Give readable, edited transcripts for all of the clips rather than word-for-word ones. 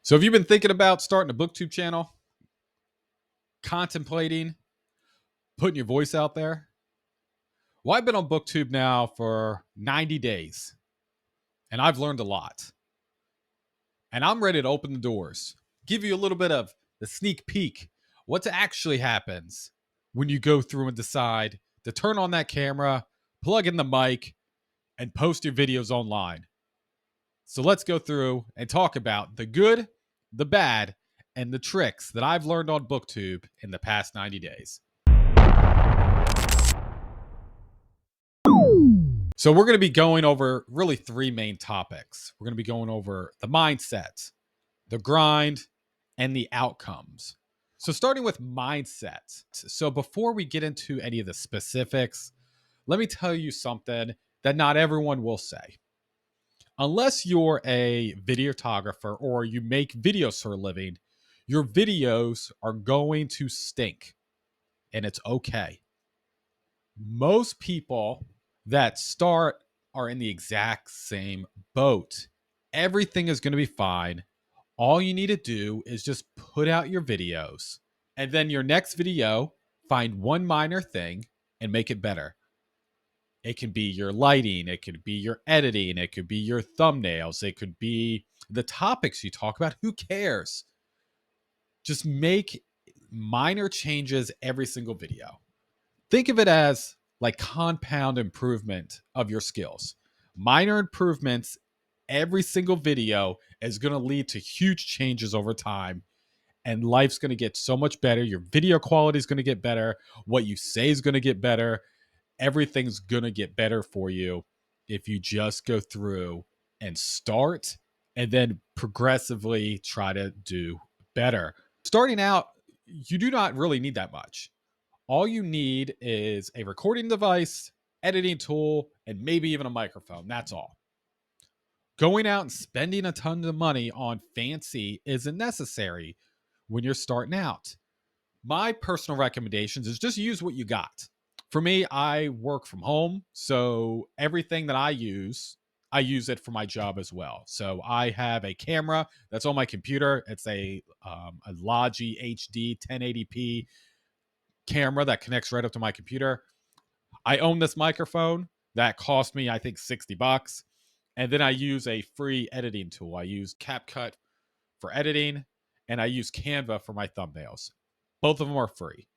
So have you been thinking about starting a BookTube channel? Contemplating putting your voice out there? Well, I've been on BookTube now for 90 days and I've learned a lot. And I'm ready to open the doors, give you a little bit of the sneak peek, what actually happens when you go through and decide to turn on that camera, plug in the mic, and post your videos online. So let's go through and talk about the good, the bad, and the tricks that I've learned on BookTube in the past 90 days. So we're going to be going over really three main topics. We're going to be going over the mindset, the grind, and the outcomes. So starting with mindset. So before we get into any of the specifics, let me tell you something that not everyone will say. Unless you're a videographer or you make videos for a living, your videos are going to stink, and it's okay. Most people that start are in the exact same boat. Everything is going to be fine. All you need to do is just put out your videos, and then your next video, find one minor thing and make it better. It can be your lighting, it could be your editing, it could be your thumbnails, it could be the topics you talk about. Who cares? Just make minor changes every single video. Think of it as like compound improvement of your skills. Minor improvements every single video is going to lead to huge changes over time, and life's going to get so much better. Your video quality is going to get better. What you say is going to get better. Everything's going to get better for you if you just go through and start and then progressively try to do better. Starting out, you do not really need that much. All you need is a recording device, editing tool, and maybe even a microphone. That's all. Going out and spending a ton of money on fancy isn't necessary when you're starting out. My personal recommendations is just use what you got. For me, I work from home, so everything that I use it for my job as well. So I have a camera that's on my computer. It's a Logi HD 1080p camera that connects right up to my computer. I own this microphone that cost me, I think, $60. And then I use a free editing tool. I use CapCut for editing, and I use Canva for my thumbnails. Both of them are free.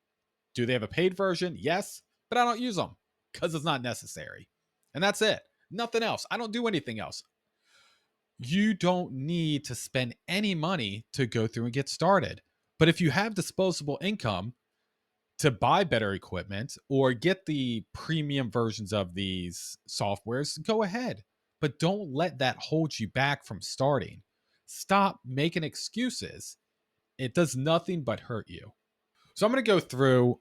Do they have a paid version? Yes, but I don't use them because it's not necessary. And that's it. Nothing else. I don't do anything else. You don't need to spend any money to go through and get started. But if you have disposable income to buy better equipment or get the premium versions of these softwares, go ahead. But don't let that hold you back from starting. Stop making excuses. It does nothing but hurt you. So I'm going to go through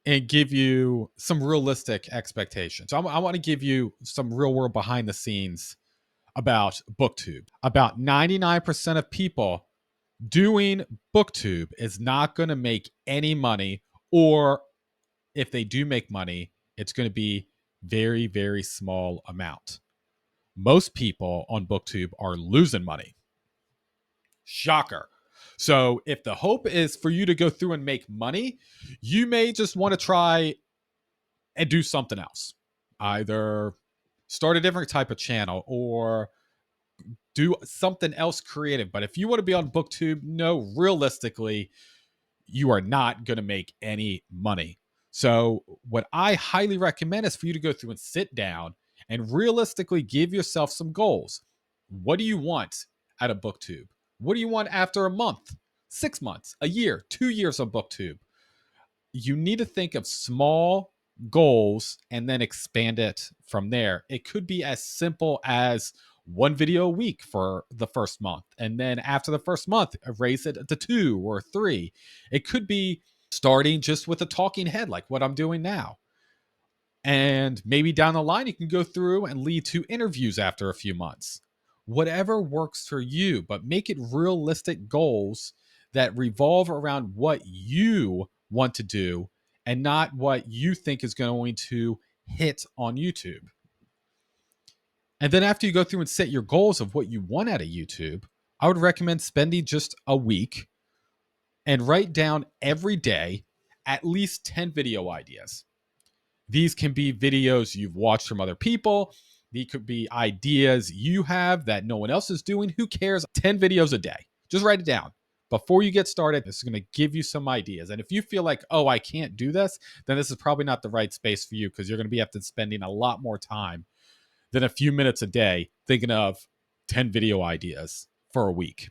and give you some realistic expectations. I want to give you some real world behind the scenes about BookTube. About 99% of people doing BookTube is not going to make any money, or if they do make money, it's going to be very, very small amount. Most people on BookTube are losing money. Shocker. So if the hope is for you to go through and make money, you may just want to try and do something else. Either start a different type of channel or do something else creative. But if you want to be on BookTube, no, realistically, you are not going to make any money. So what I highly recommend is for you to go through and sit down and realistically give yourself some goals. What do you want out of BookTube? What do you want after a month, 6 months, a year, 2 years of BookTube? You need to think of small goals and then expand it from there. It could be as simple as one video a week for the first month. And then after the first month, raise it to 2 or 3. It could be starting just with a talking head, like what I'm doing now. And maybe down the line, you can go through and lead to interviews after a few months. Whatever works for you, but make it realistic goals that revolve around what you want to do and not what you think is going to hit on YouTube. And then after you go through and set your goals of what you want out of YouTube, I would recommend spending just a week and write down every day at least 10 video ideas. These can be videos you've watched from other people. These could be ideas you have that no one else is doing. Who cares? 10 videos a day. Just write it down. Before you get started, this is going to give you some ideas. And if you feel like, oh, I can't do this, then this is probably not the right space for you, because you're going to be after spending a lot more time than a few minutes a day thinking of 10 video ideas for a week.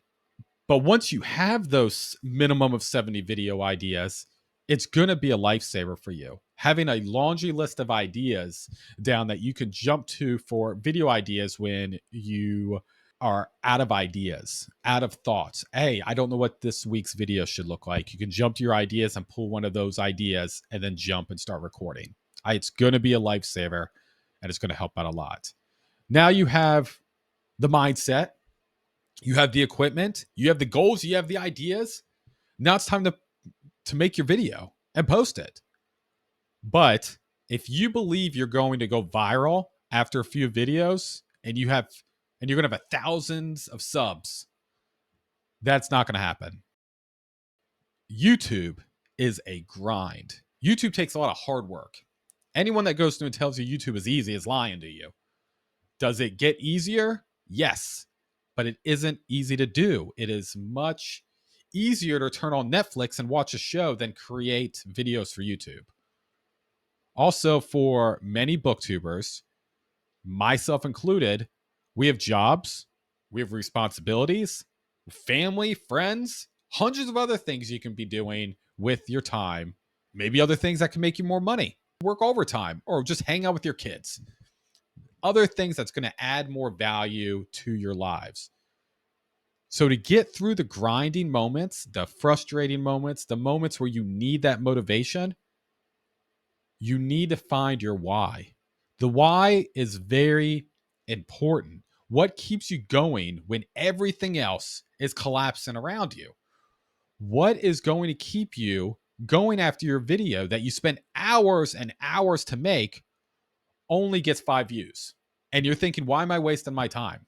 But once you have those minimum of 70 video ideas, it's going to be a lifesaver for you. Having a laundry list of ideas down that you can jump to for video ideas when you are out of ideas, out of thoughts. Hey, I don't know what this week's video should look like. You can jump to your ideas and pull one of those ideas and then jump and start recording. It's going to be a lifesaver, and it's going to help out a lot. Now you have the mindset, you have the equipment, you have the goals, you have the ideas. Now it's time to make your video and post it. But if you believe you're going to go viral after a few videos and you're going to have thousands of subs, that's not going to happen. YouTube is a grind. YouTube takes a lot of hard work. Anyone that goes through and tells you YouTube is easy is lying to you. Does it get easier? Yes, but it isn't easy to do. It is much easier to turn on Netflix and watch a show than create videos for YouTube. Also, for many booktubers, myself included, we have jobs, we have responsibilities, family, friends, hundreds of other things you can be doing with your time. Maybe other things that can make you more money, work overtime, or just hang out with your kids. Other things that's going to add more value to your lives. So to get through the grinding moments, the frustrating moments, the moments where you need that motivation, you need to find your why. The why is very important. What keeps you going when everything else is collapsing around you? What is going to keep you going after your video that you spent hours and hours to make only gets 5 views? And you're thinking, why am I wasting my time?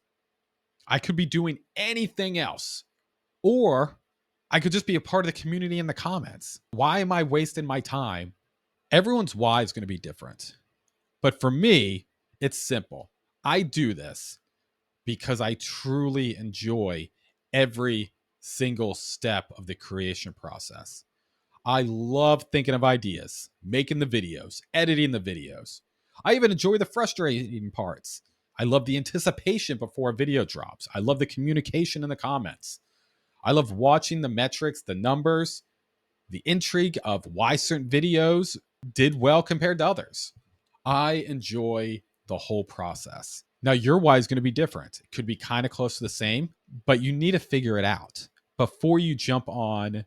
I could be doing anything else. Or I could just be a part of the community in the comments. Why am I wasting my time? Everyone's why is going to be different. But for me, it's simple. I do this because I truly enjoy every single step of the creation process. I love thinking of ideas, making the videos, editing the videos. I even enjoy the frustrating parts. I love the anticipation before a video drops. I love the communication in the comments. I love watching the metrics, the numbers, the intrigue of why certain videos did well compared to others. I enjoy the whole process. Now, your why is going to be different. It could be kind of close to the same, but you need to figure it out before you jump on,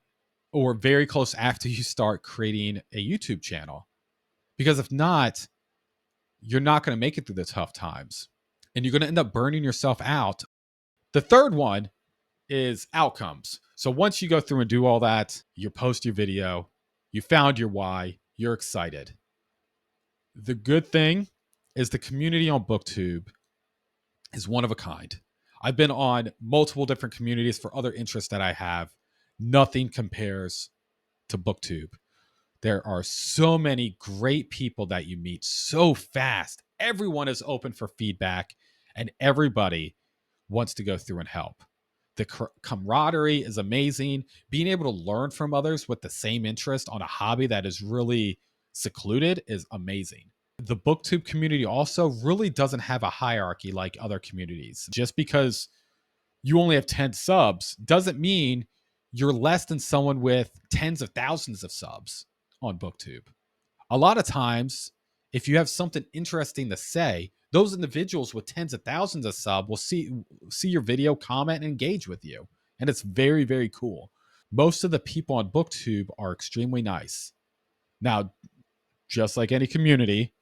or very close after you start creating a YouTube channel. Because if not, you're not going to make it through the tough times, and you're going to end up burning yourself out. The third one is outcomes. So once you go through and do all that, you post your video, you found your why, you're excited. The good thing is the community on BookTube is one of a kind. I've been on multiple different communities for other interests that I have. Nothing compares to BookTube. There are so many great people that you meet so fast. Everyone is open for feedback, and everybody wants to go through and help. The camaraderie is amazing. Being able to learn from others with the same interest on a hobby that is really secluded is amazing. The BookTube community also really doesn't have a hierarchy like other communities. Just because you only have 10 subs doesn't mean you're less than someone with tens of thousands of subs on BookTube. A lot of times, if you have something interesting to say, those individuals with tens of thousands of subs will see your video, comment, and engage with you. And it's very, very cool. Most of the people on BookTube are extremely nice. Now, just like any community,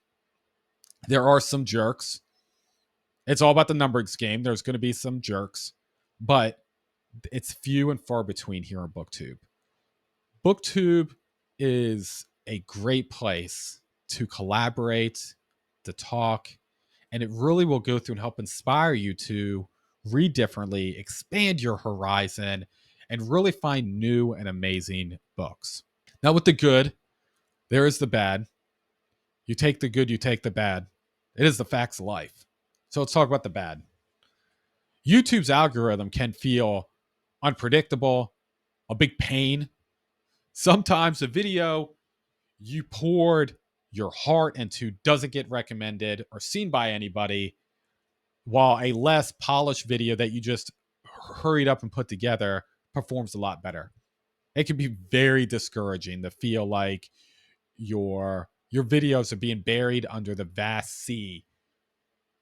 there are some jerks. It's all about the numbers game. There's going to be some jerks, but it's few and far between here on BookTube. BookTube is a great place to collaborate, to talk, and it really will go through and help inspire you to read differently, expand your horizon, and really find new and amazing books. Now, with the good, there is the bad. You take the good, you take the bad. It is the facts of life. So let's talk about the bad. YouTube's algorithm can feel unpredictable, a big pain. Sometimes a video you poured your heart into doesn't get recommended or seen by anybody, while a less polished video that you just hurried up and put together performs a lot better. It can be very discouraging to feel like your videos are being buried under the vast sea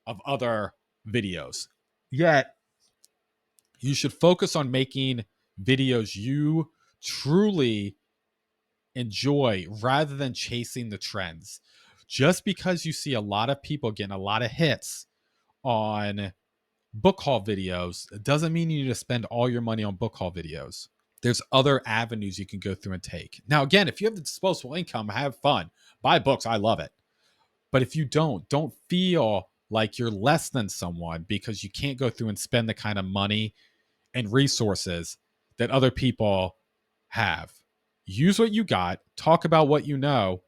of other videos. Yet, you should focus on making videos you truly enjoy rather than chasing the trends. Just because you see a lot of people getting a lot of hits on book haul videos doesn't mean you need to spend all your money on book haul videos. There's other avenues you can go through and take. Now, again, if you have the disposable income, have fun. Buy books. I love it. But if you don't feel like you're less than someone because you can't go through and spend the kind of money and resources that other people have. Use what you got, talk about what you know,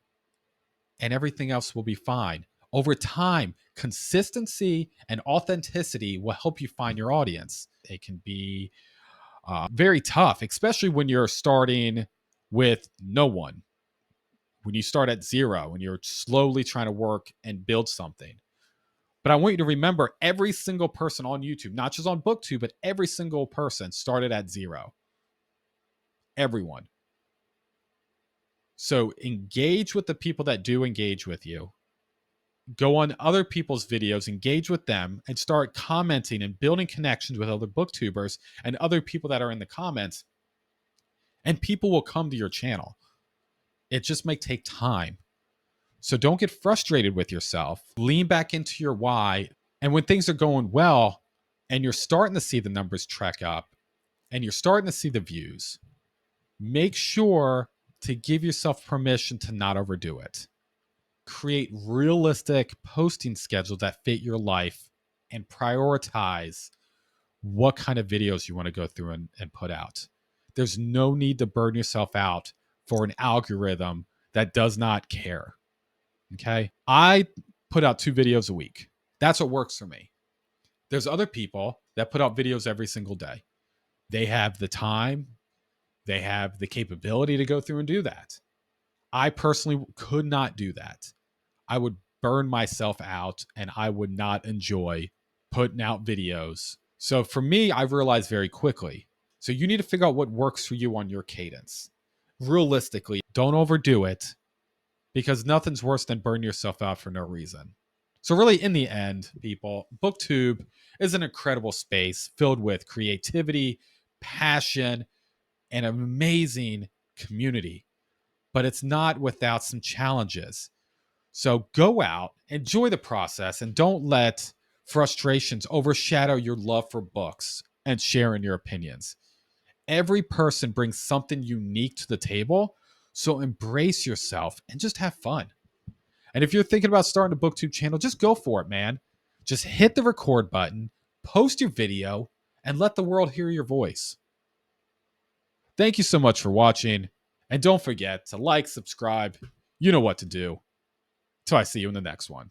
and everything else will be fine. Over time, consistency and authenticity will help you find your audience. It can be very tough, especially when you're starting with no one, when you start at zero and you're slowly trying to work and build something. But I want you to remember every single person on YouTube, not just on BookTube, but every single person started at zero. Everyone. So engage with the people that do engage with you. Go on other people's videos, engage with them, and start commenting and building connections with other booktubers and other people that are in the comments. And people will come to your channel. It just may take time. So don't get frustrated with yourself. Lean back into your why. And when things are going well and you're starting to see the numbers track up and you're starting to see the views, make sure to give yourself permission to not overdo it. Create realistic posting schedules that fit your life and prioritize what kind of videos you want to go through and put out. There's no need to burn yourself out for an algorithm that does not care. Okay. I put out 2 videos a week. That's what works for me. There's other people that put out videos every single day. They have the time, they have the capability to go through and do that. I personally could not do that. I would burn myself out and I would not enjoy putting out videos. So for me, I realized very quickly. So you need to figure out what works for you on your cadence. Realistically, don't overdo it, because nothing's worse than burn yourself out for no reason. So really, in the end, people, BookTube is an incredible space filled with creativity, passion, and an amazing community. But it's not without some challenges. So go out, enjoy the process, and don't let frustrations overshadow your love for books and sharing your opinions. Every person brings something unique to the table, so embrace yourself and just have fun. And if you're thinking about starting a BookTube channel, just go for it, man. Just hit the record button, post your video, and let the world hear your voice. Thank you so much for watching, and don't forget to like, subscribe. You know what to do. Till I see you in the next one.